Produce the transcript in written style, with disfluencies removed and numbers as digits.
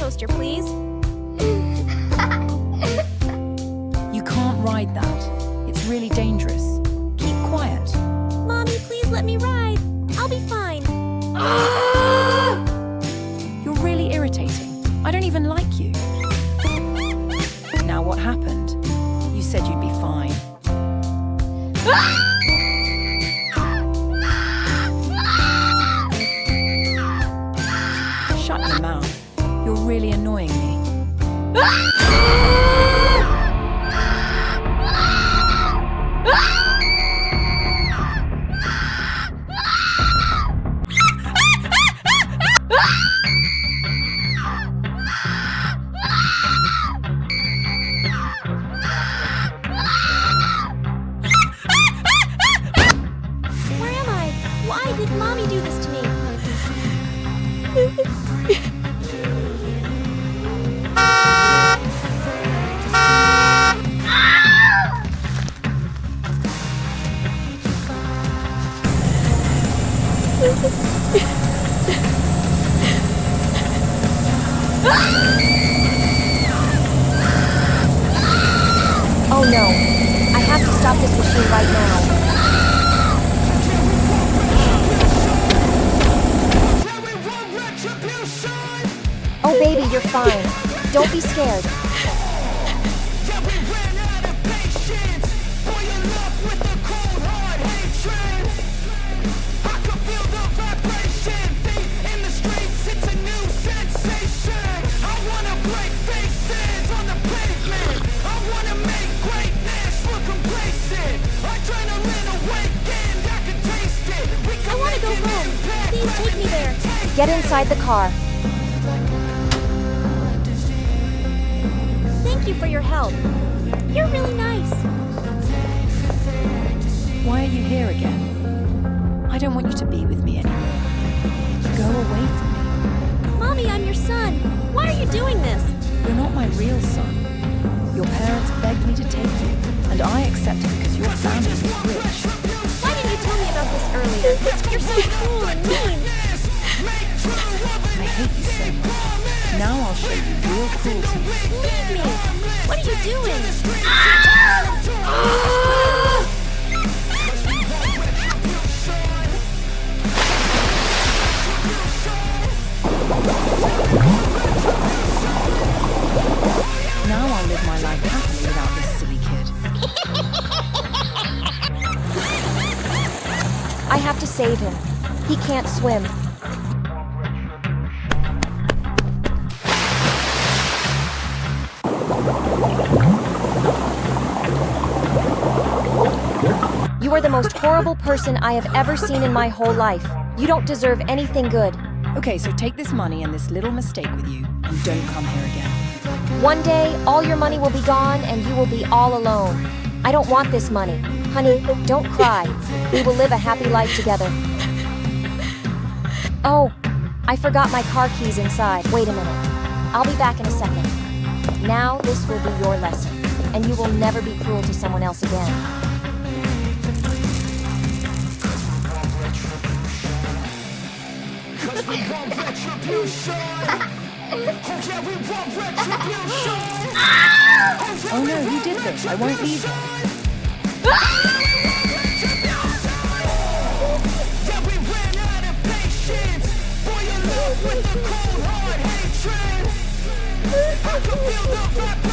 coaster, please? You can't ride that. It's really dangerous. Keep quiet. Mommy, please let me ride. I'll be fine. You're really irritating. I don't even like you. Now what happened? You said you'd be fine. Shut your mouth. You're really annoying me. Where am I? Why did Mommy do this to me? Oh no, I have to stop this machine right now. Oh baby, you're fine. Don't be scared. I want to go home. Please take me there. Get inside the car. Thank you for your help. You're really nice. Why are you here again? I don't want you to be with me anymore. Go away from me. Mommy, I'm your son. Why are you doing this? You're not my real son. Your parents begged me to take you, and I accepted because your family is rich. Why didn't you tell me about this earlier? You're so cruel and mean. I hate you so much. Now I'll show you real cruelty. Leave me. What are you doing? Now I'll live my life happily without this silly kid. I have to save him. He can't swim. You are the most horrible person I have ever seen in my whole life. You don't deserve anything good. Okay, so take this money and this little mistake with you, and don't come here again. One day, all your money will be gone and you will be all alone. I don't want this money. Honey, don't cry. We will live a happy life together. Oh, I forgot my car keys inside. Wait a minute. I'll be back in a second. Now this will be your lesson, and you will never be cruel to someone else again. Oh no, you did this. I won't leave her. With the cold hard hatred, I can feel the vibration.